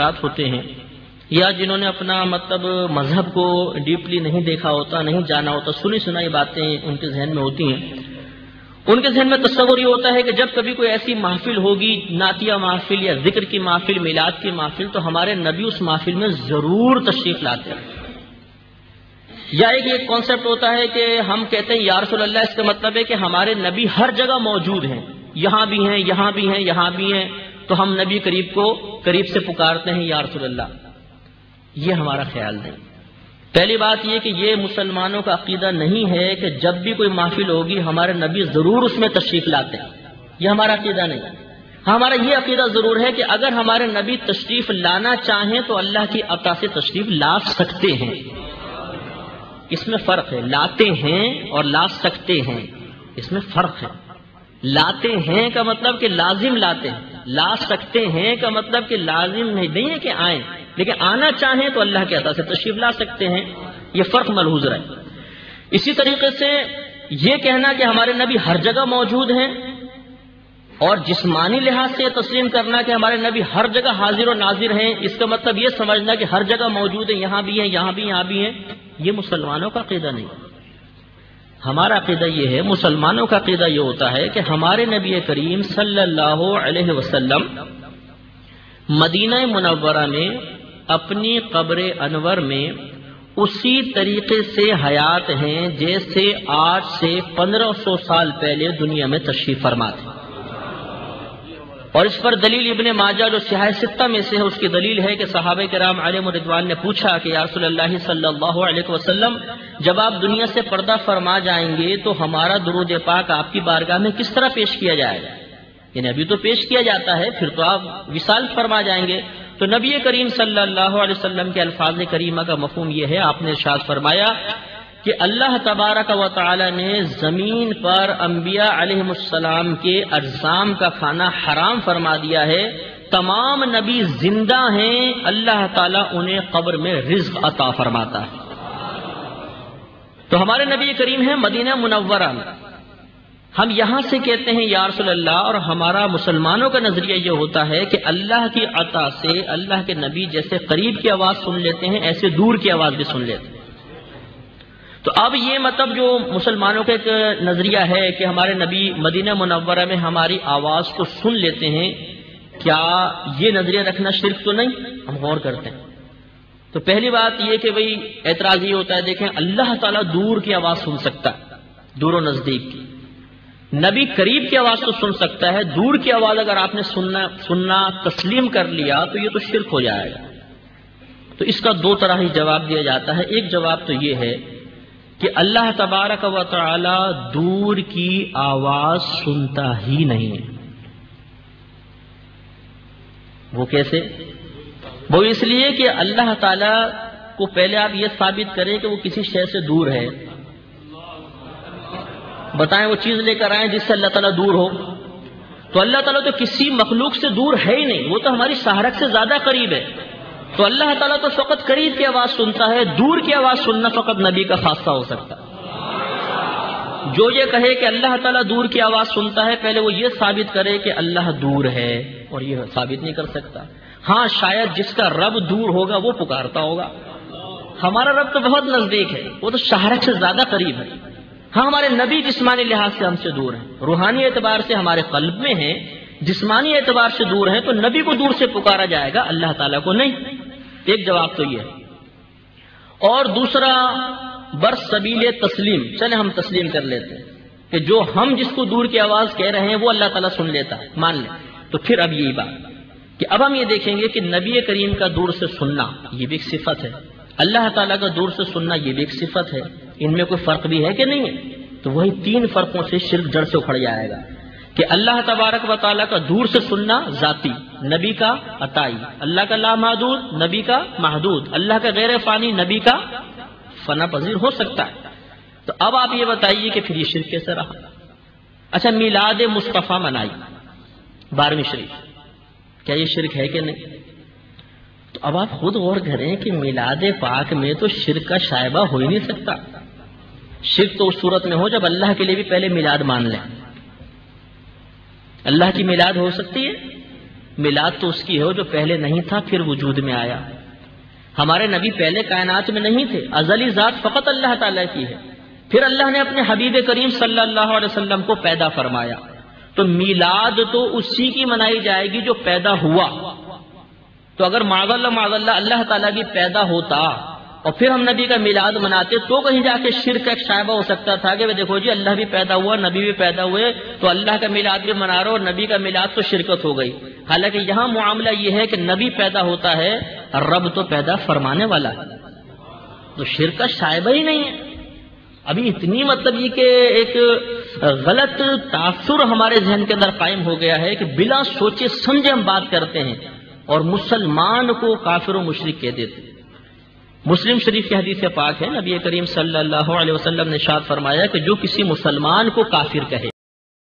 ہوتے ہیں یا جنہوں نے اپنا مطلب مذہب کو ڈیپلی نہیں دیکھا ہوتا، نہیں جانا ہوتا، سنی سنائی باتیں ان کے ذہن میں ہوتی ہیں، ان کے ذہن میں تصور یہ ہوتا ہے کہ جب کبھی کوئی ایسی محفل ہوگی، نعتیہ محفل یا ذکر کی محفل، میلاد کی محفل، تو ہمارے نبی اس محفل میں ضرور تشریف لاتے ہیں۔ یا ایک کانسیپٹ ہوتا ہے کہ ہم کہتے ہیں یا رسول اللہ، اس کا مطلب ہے کہ ہمارے نبی ہر جگہ موجود ہیں، یہاں بھی ہیں، یہاں بھی ہیں، یہاں بھی ہیں، تو ہم نبی قریب سے پکارتے ہیں یا رسول اللہ۔ یہ ہمارا خیال نہیں۔ پہلی بات یہ کہ یہ مسلمانوں کا عقیدہ نہیں ہے کہ جب بھی کوئی محفل ہوگی ہمارے نبی ضرور اس میں تشریف لاتے ہیں، یہ ہمارا عقیدہ نہیں۔ ہمارا یہ عقیدہ ضرور ہے کہ اگر ہمارے نبی تشریف لانا چاہیں تو اللہ کی عطا سے تشریف لا سکتے ہیں۔ اس میں فرق ہے، لاتے ہیں اور لا سکتے ہیں، اس میں فرق ہے۔ لاتے ہیں کا مطلب کہ لازم لاتے ہیں، لا سکتے ہیں کا مطلب کہ لازم نہیں ہے کہ آئیں، لیکن آنا چاہیں تو اللہ کے عطا سے تشریف لا سکتے ہیں۔ یہ فرق ملحوظ رہے۔ اسی طریقے سے یہ کہنا کہ ہمارے نبی ہر جگہ موجود ہیں اور جسمانی لحاظ سے تسلیم کرنا کہ ہمارے نبی ہر جگہ حاضر و ناظر ہیں، اس کا مطلب یہ سمجھنا کہ ہر جگہ موجود ہیں، یہاں بھی ہیں، یہاں بھی، یہاں بھی ہیں، یہ مسلمانوں کا عقیدہ نہیں۔ ہمارا عقیدہ یہ ہے، مسلمانوں کا عقیدہ یہ ہوتا ہے کہ ہمارے نبی کریم صلی اللہ علیہ وسلم مدینہ منورہ میں اپنی قبر انور میں اسی طریقے سے حیات ہیں جیسے آج سے 1500 سال پہلے دنیا میں تشریف فرما تھے۔ اور اس پر دلیل ابن ماجہ جو صحاح ستہ میں سے ہے، اس کی دلیل ہے کہ صحابہ کرام علیہم رضوان نے پوچھا کہ یا رسول اللہ صلی اللہ علیہ وسلم، جب آپ دنیا سے پردہ فرما جائیں گے تو ہمارا درود پاک آپ کی بارگاہ میں کس طرح پیش کیا جائے گا؟ یعنی ابھی تو پیش کیا جاتا ہے، پھر تو آپ وصال فرما جائیں گے۔ تو نبی کریم صلی اللہ علیہ وسلم کے الفاظ کریمہ کا مفہوم یہ ہے، آپ نے ارشاد فرمایا کہ اللہ تبارک و تعالی نے زمین پر انبیاء علیہ السلام کے اجسام کا کھانا حرام فرما دیا ہے۔ تمام نبی زندہ ہیں، اللہ تعالیٰ انہیں قبر میں رزق عطا فرماتا ہے۔ تو ہمارے نبی کریم ہیں مدینہ منورہ میں، ہم یہاں سے کہتے ہیں یا رسول اللہ، اور ہمارا مسلمانوں کا نظریہ یہ ہوتا ہے کہ اللہ کی عطا سے اللہ کے نبی جیسے قریب کی آواز سن لیتے ہیں، ایسے دور کی آواز بھی سن لیتے ہیں۔ تو اب یہ مطلب جو مسلمانوں کا ایک نظریہ ہے کہ ہمارے نبی مدینہ منورہ میں ہماری آواز کو سن لیتے ہیں، کیا یہ نظریہ رکھنا شرک تو نہیں؟ ہم غور کرتے ہیں۔ تو پہلی بات یہ کہ بھئی اعتراض یہ ہوتا ہے، دیکھیں اللہ تعالیٰ دور کی آواز سن سکتا ہے، دور و نزدیک کی، نبی قریب کی آواز تو سن سکتا ہے، دور کی آواز اگر آپ نے سننا تسلیم کر لیا تو یہ تو شرک ہو جائے گا۔ تو اس کا دو طرح ہی جواب دیا جاتا ہے۔ ایک جواب تو یہ ہے کہ اللہ تبارک و تعالی دور کی آواز سنتا ہی نہیں ہے۔ وہ کیسے؟ وہ اس لیے کہ اللہ تعالی کو پہلے آپ یہ ثابت کریں کہ وہ کسی شے سے دور ہے، بتائیں وہ چیز لے کر آئیں جس سے اللہ تعالیٰ دور ہو۔ تو اللہ تعالیٰ تو کسی مخلوق سے دور ہے ہی نہیں، وہ تو ہماری شہرت سے زیادہ قریب ہے۔ تو اللہ تعالیٰ تو فقط قریب کی آواز سنتا ہے، دور کی آواز سننا فقط نبی کا خاصہ ہو سکتا ہے۔ جو یہ کہے کہ اللہ تعالیٰ دور کی آواز سنتا ہے، پہلے وہ یہ ثابت کرے کہ اللہ دور ہے، اور یہ ثابت نہیں کر سکتا۔ ہاں شاید جس کا رب دور ہوگا وہ پکارتا ہوگا، ہمارا رب تو بہت نزدیک ہے، وہ تو شہرت سے زیادہ قریب ہے۔ ہاں ہمارے نبی جسمانی لحاظ سے ہم سے دور ہیں، روحانی اعتبار سے ہمارے قلب میں ہیں، جسمانی اعتبار سے دور ہیں، تو نبی کو دور سے پکارا جائے گا، اللہ تعالیٰ کو نہیں۔ ایک جواب تو یہ ہے۔ اور دوسرا برسبیل تسلیم، چلے ہم تسلیم کر لیتے ہیں کہ جو ہم جس کو دور کی آواز کہہ رہے ہیں وہ اللہ تعالیٰ سن لیتا ہے، مان لیں۔ تو پھر اب یہی بات کہ اب ہم یہ دیکھیں گے کہ نبی کریم کا دور سے سننا یہ بھی ایک صفت ہے، اللہ تعالیٰ کا دور سے سننا یہ بھی ایک صفت ہے، ان میں کوئی فرق بھی ہے کہ نہیں ہے؟ تو وہی تین فرقوں سے شرک جڑ سے اکھڑ جائے گا کہ اللہ تبارک و تعالیٰ کا دور سے سننا ذاتی، نبی کا عطائی، اللہ کا لامحدود، نبی کا محدود، اللہ کا غیر فانی، نبی کا فنا پذیر ہو سکتا ہے۔ تو اب آپ یہ بتائیے کہ پھر یہ شرک کیسے رہا؟ اچھا میلاد مصطفیٰ منائی 12ویں شریف، کیا یہ شرک ہے کہ نہیں؟ تو اب آپ خود غور کریں کہ میلاد پاک میں تو شرک کا شائبہ ہو ہی نہیں سکتا۔ شرک تو اس صورت میں ہو جب اللہ کے لیے بھی پہلے میلاد مان لیں۔ اللہ کی میلاد ہو سکتی ہے؟ میلاد تو اس کی ہے جو پہلے نہیں تھا پھر وجود میں آیا. ہمارے نبی پہلے کائنات میں نہیں تھے، ازلی ذات فقط اللہ تعالیٰ کی ہے. پھر اللہ نے اپنے حبیب کریم صلی اللہ علیہ وسلم کو پیدا فرمایا. تو میلاد تو اسی کی منائی جائے گی جو پیدا ہوا. تو اگر معاذ اللہ اللہ تعالیٰ بھی پیدا ہوتا اور پھر ہم نبی کا میلاد مناتے تو کہیں جا کے شرک ایک شائبہ ہو سکتا تھا کہ دیکھو جی اللہ بھی پیدا ہوا، نبی بھی پیدا ہوئے، تو اللہ کا میلاد بھی منا رہے اور نبی کا میلاد تو شرکت ہو گئی. حالانکہ یہاں معاملہ یہ ہے کہ نبی پیدا ہوتا ہے، رب تو پیدا فرمانے والا ہے، تو شرک کا شائبہ ہی نہیں ہے. ابھی اتنی مطلب یہ کہ ایک غلط تاثر ہمارے ذہن کے اندر قائم ہو گیا ہے کہ بلا سوچے سمجھے ہم بات کرتے ہیں اور مسلمان کو کافر و مشرک کہہ دیتے ہیں. مسلم شریف کی حدیث پاک ہے، نبی کریم صلی اللہ علیہ وسلم نے ارشاد فرمایا کہ جو کسی مسلمان کو کافر کہے